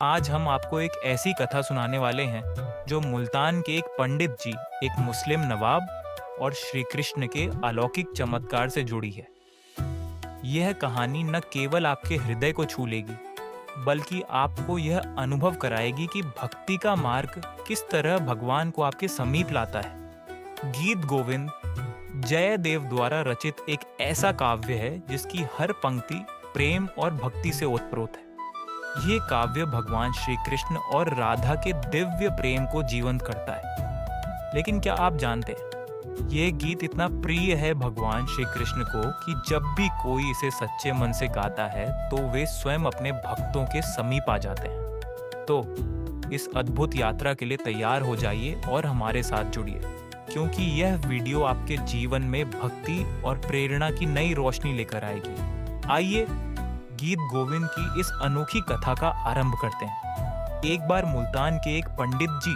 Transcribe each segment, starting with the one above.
आज हम आपको एक ऐसी कथा सुनाने वाले हैं जो मुल्तान के एक पंडित जी, एक मुस्लिम नवाब और श्री कृष्ण के अलौकिक चमत्कार से जुड़ी है। यह कहानी न केवल आपके हृदय को छू लेगी, बल्कि आपको यह अनुभव कराएगी कि भक्ति का मार्ग किस तरह भगवान को आपके समीप लाता है। गीत गोविंद जयदेव द्वारा रचित एक ऐसा काव्य है जिसकी हर पंक्ति प्रेम और भक्ति से ओतप्रोत है। ये काव्य भगवान श्री कृष्ण और राधा के दिव्य प्रेम को जीवंत करता है। लेकिन क्या आप जानते हैं, ये गीत इतना प्रिय है भगवान श्री कृष्ण को कि जब भी कोई इसे सच्चे मन से गाता है तो वे स्वयं अपने भक्तों के समीप आ जाते हैं। तो इस अद्भुत यात्रा के लिए तैयार हो जाइए और हमारे साथ जुड़िए, क्योंकि यह वीडियो आपके जीवन में भक्ति और प्रेरणा की नई रोशनी लेकर आएगी। आइए गीत गोविंद की इस अनोखी कथा का आरंभ करते हैं। एक बार मुल्तान के एक पंडित जी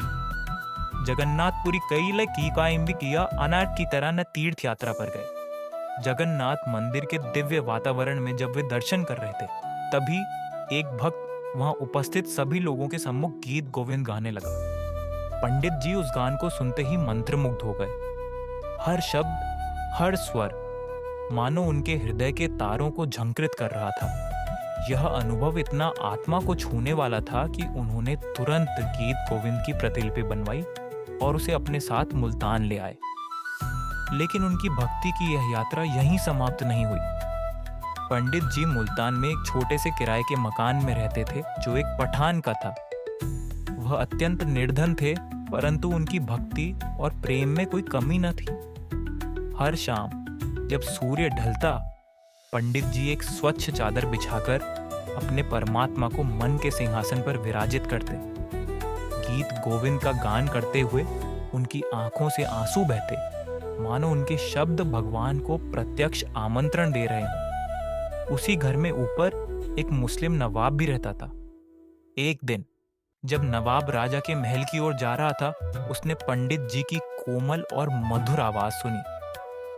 जगन्नाथपुरी कईले की कायम भी किया अनाथ की तरह न तीर्थ यात्रा पर गए। जगन्नाथ मंदिर के दिव्य वातावरण में जब वे दर्शन कर रहे थे, तभी एक भक्त वहां उपस्थित सभी लोगों के सम्मुख गीत गोविंद गाने लगा। पंडित जी उस गान को सुनते ही मंत्रमुग्ध हो गए। हर शब्द, हर स्वर मानो उनके हृदय के तारों को झंकृत कर रहा था। यह अनुभव इतना आत्मा को छूने वाला था कि उन्होंने तुरंत गीत गोविंद की प्रतिलिपि बनवाई और उसे अपने साथ मुल्तान ले आए। लेकिन उनकी भक्ति की यह यात्रा यहीं समाप्त नहीं हुई। पंडित जी मुल्तान में एक छोटे से किराए के मकान में रहते थे जो एक पठान का था। वह अत्यंत निर्धन थे, परंतु उनकी भक्ति और प्रेम में कोई कमी न थी। हर शाम जब सूर्य ढलता, पंडित जी एक स्वच्छ चादर बिछाकर अपने परमात्मा को मन के सिंहासन पर विराजित करते। गीत गोविंद का गान करते हुए उनकी आंखों से आंसू बहते, मानो उनके शब्द भगवान को प्रत्यक्ष आमंत्रण दे रहे हों। उसी घर में ऊपर एक मुस्लिम नवाब भी रहता था। एक दिन जब नवाब राजा के महल की ओर जा रहा था, उसने पंडित जी की कोमल और मधुर आवाज सुनी।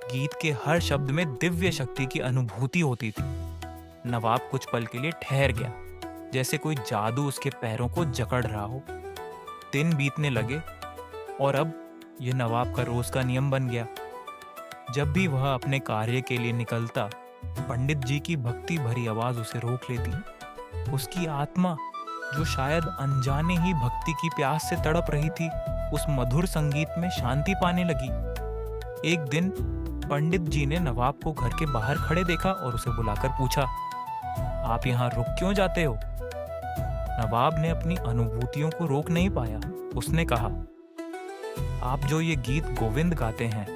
गीत के हर शब्द में दिव्य शक्ति की अनुभूति होती थी। नवाब कुछ पल के लिए ठहर गया, जैसे कोई जादू उसके पैरों को जकड़ रहा हो। दिन बीतने लगे और अब यह नवाब का रोज का नियम बन गया। जब भी वह अपने कार्य के लिए निकलता, पंडित जी की भक्ति भरी आवाज उसे रोक लेती। उसकी आत्मा, जो शायद अनजाने ही भक्ति की प्यास से तड़प रही थी, उस मधुर संगीत में शांति पाने लगी। एक दिन पंडित जी ने नवाब को घर के बाहर खड़े देखा और उसे बुलाकर पूछा, आप यहाँ रुक क्यों जाते हो? नवाब ने अपनी अनुभूतियों को रोक नहीं पाया। उसने कहा, आप जो ये गीत गोविंद गाते हैं,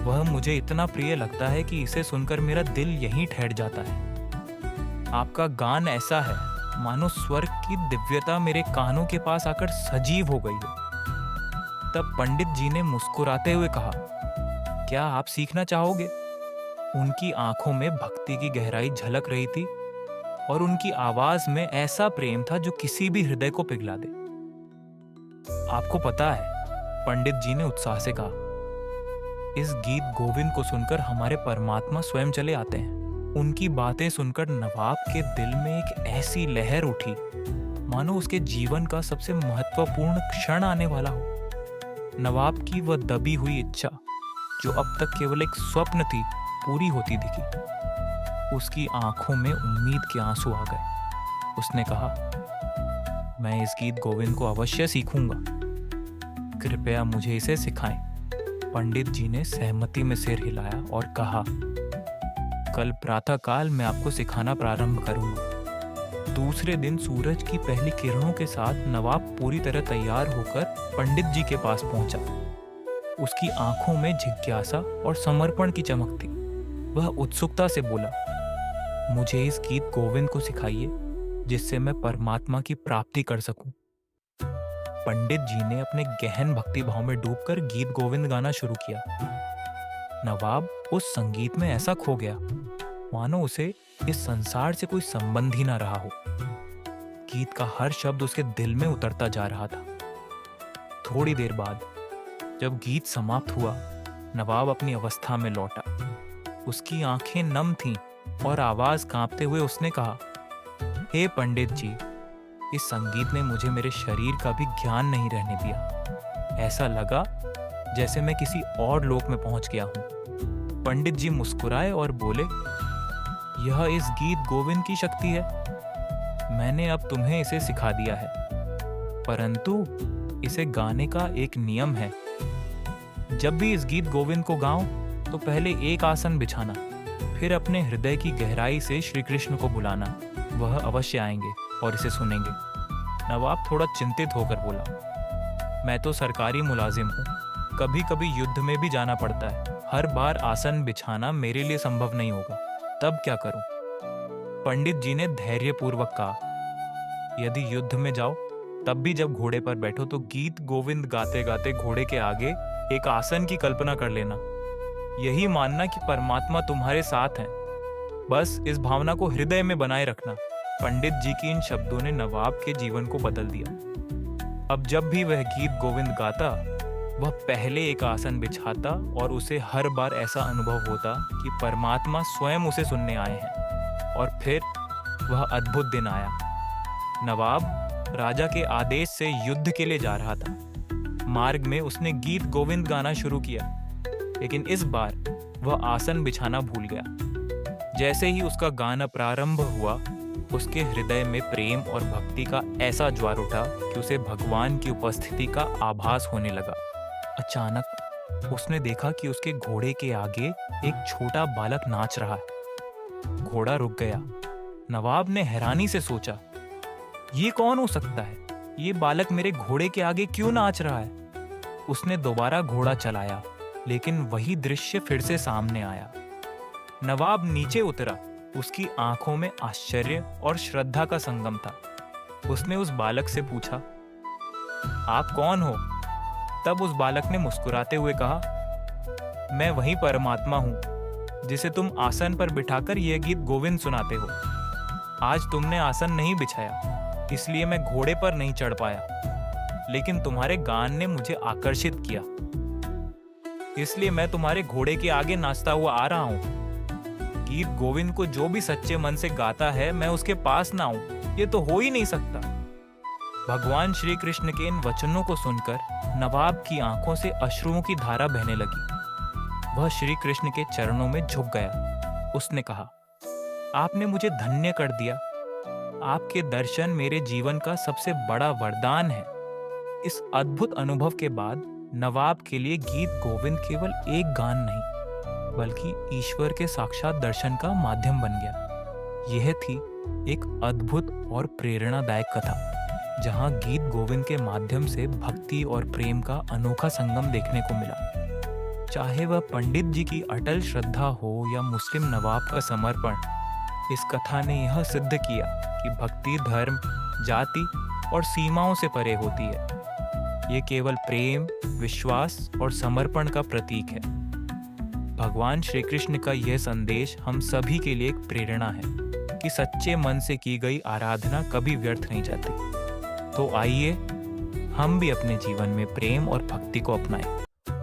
वह मुझे इतना प्रिय लगता है कि इसे सुनकर मेरा दिल यहीं ठहर जाता है। आपका गान ऐसा है मानो स्वर्ग की दिव्यता मेरे कानों के पास आकर सजीव हो गई हो। तब पंडित जी ने मुस्कुराते हुए कहा, क्या आप सीखना चाहोगे? उनकी आंखों में भक्ति की गहराई झलक रही थी और उनकी आवाज में ऐसा प्रेम था जो किसी भी हृदय को पिघला दे। आपको पता है, पंडित जी ने उत्साह से कहा, इस गीत गोविंद को सुनकर हमारे परमात्मा स्वयं चले आते हैं। उनकी बातें सुनकर नवाब के दिल में एक ऐसी लहर उठी, मानो उसके जीवन का सबसे महत्वपूर्ण क्षण आने वाला हो। नवाब की वह दबी हुई इच्छा, जो अब तक केवल एक स्वप्न थी, पूरी होती दिखी। उसकी आंखों में उम्मीद के आंसू आ गए। उसने कहा, मैं इस गीत गोविंद को अवश्य सीखूंगा। कृपया मुझे इसे सिखाएं। पंडित जी ने सहमति में सिर हिलाया और कहा, कल प्रातःकाल मैं आपको सिखाना प्रारंभ करूंगा। दूसरे दिन सूरज की पहली किरणों के साथ नवाब पूरी तरह तैयार होकर पंडित जी के पास पहुंचा। उसकी आंखों में जिज्ञासा और समर्पण की चमक थी। वह उत्सुकता से बोला, मुझे इस गीत गोविंद को सिखाइए, जिससे मैं परमात्मा की प्राप्ति कर सकूं। पंडित जी ने अपने गहन भक्ति भाव में डूबकर गीत गोविंद गाना शुरू किया। नवाब उस संगीत में ऐसा खो गया, मानो उसे इस संसार से कोई संबंध ही ना रहा हो। गीत का हर शब्द उसके दिल में उतरता जा रहा था। थोड़ी देर बाद जब गीत समाप्त हुआ, नवाब अपनी अवस्था में लौटा। उसकी आंखें नम थीं और आवाज कांपते हुए उसने कहा, हे पंडित जी, इस संगीत ने मुझे मेरे शरीर का भी ज्ञान नहीं रहने दिया। ऐसा लगा जैसे मैं किसी और लोक में पहुंच गया हूं। पंडित जी मुस्कुराए और बोले, यह इस गीत गोविंद की शक्ति है। मैंने अब तुम्हें इसे सिखा दिया है, परंतु इसे गाने का एक नियम है। जब भी इस गीत गोविंद को गाओ तो पहले एक आसन बिछाना, फिर अपने हृदय की गहराई से श्री कृष्ण को बुलाना। वह अवश्य आएंगे और इसे सुनेंगे। नवाब थोड़ा चिंतित होकर बोला, मैं तो सरकारी मुलाजिम हूँ, कभी कभी युद्ध में भी जाना पड़ता है। हर बार आसन बिछाना मेरे लिए संभव नहीं होगा, तब क्या करूं? पंडित जी ने धैर्यपूर्वक कहा, यदि युद्ध में जाओ तब भी जब घोड़े पर बैठो तो गीत गोविंद गाते गाते घोड़े के आगे एक आसन की कल्पना कर लेना। यही मानना कि परमात्मा तुम्हारे साथ है। बस इस भावना को हृदय में बनाए रखना। पंडित जी की इन शब्दों ने नवाब के जीवन को बदल दिया। अब जब भी वह गीत गोविंद गाता, वह पहले एक आसन बिछाता और उसे हर बार ऐसा अनुभव होता कि परमात्मा स्वयं उसे सुनने आए हैं। और फिर वह अद्भुत दिन आया। नवाब राजा के आदेश से युद्ध के लिए जा रहा था। मार्ग में उसने गीत गोविंद गाना शुरू किया, लेकिन इस बार वह आसन बिछाना भूल गया। जैसे ही उसका गाना प्रारंभ हुआ, उसके हृदय में प्रेम और भक्ति का ऐसा ज्वार उठा कि उसे भगवान की उपस्थिति का आभास होने लगा। अचानक उसने देखा कि उसके घोड़े के आगे एक छोटा बालक नाच रहा है। घोड़ा रुक गया। नवाब ने हैरानी से सोचा, ये कौन हो सकता है? ये बालक मेरे घोड़े के आगे क्यों नाच रहा है? उसने दोबारा घोड़ा चलाया, लेकिन वही दृश्य फिर से सामने आया। नवाब नीचे उतरा। उसकी आंखों में आश्चर्य और श्रद्धा का संगम था। उसने उस बालक से पूछा, आप कौन हो? तब उस बालक ने मुस्कुराते हुए कहा, मैं वही परमात्मा हूं जिसे तुम आसन पर बिठाकर यह गीत गोविंद सुनाते हो। आज तुमने आसन नहीं बिछाया, इसलिए मैं घोड़े पर नहीं चढ़ पाया, लेकिन तुम्हारे गान ने मुझे आकर्षित किया, इसलिए मैं तुम्हारे घोड़े के आगे नाचता हुआ आ रहा हूं। गीत गोविंद को जो भी सच्चे मन से गाता है, मैं उसके पास ना आऊं, ये तो हो ही नहीं सकता। भगवान श्री कृष्ण के इन वचनों को सुनकर नवाब की आंखों से अश्रुओं की धारा बहने लगी। वह श्री कृष्ण के चरणों में झुक गया। उसने कहा, आपने मुझे धन्य कर दिया। आपके दर्शन मेरे जीवन का सबसे बड़ा वरदान है। इस अद्भुत अनुभव के बाद नवाब के लिए गीत गोविंद केवल एक गान नहीं, बल्कि ईश्वर के साक्षात दर्शन का माध्यम बन गया। यह थी एक अद्भुत और प्रेरणादायक कथा, जहां गीत गोविंद के माध्यम से भक्ति और प्रेम का अनोखा संगम देखने को मिला। चाहे वह पंडित जी की अटल श्रद्धा हो या मुस्लिम नवाब का समर्पण, इस कथा ने यह सिद्ध किया कि भक्ति धर्म, जाति और सीमाओं से परे होती है। ये केवल प्रेम, विश्वास और समर्पण का प्रतीक है। भगवान श्री कृष्ण का यह संदेश हम सभी के लिए एक प्रेरणा है कि सच्चे मन से की गई आराधना कभी व्यर्थ नहीं जाती। तो आइए हम भी अपने जीवन में प्रेम और भक्ति को अपनाएं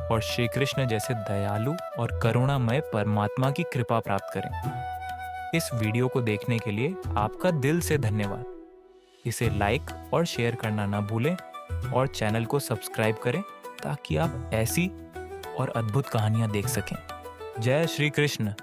और श्री कृष्ण जैसे दयालु और करुणामय परमात्मा की कृपा प्राप्त करें। इस वीडियो को देखने के लिए आपका दिल से धन्यवाद। इसे लाइक और शेयर करना ना भूलें और चैनल को सब्सक्राइब करें ताकि आप ऐसी और अद्भुत कहानियां देख सकें। जय श्री कृष्ण।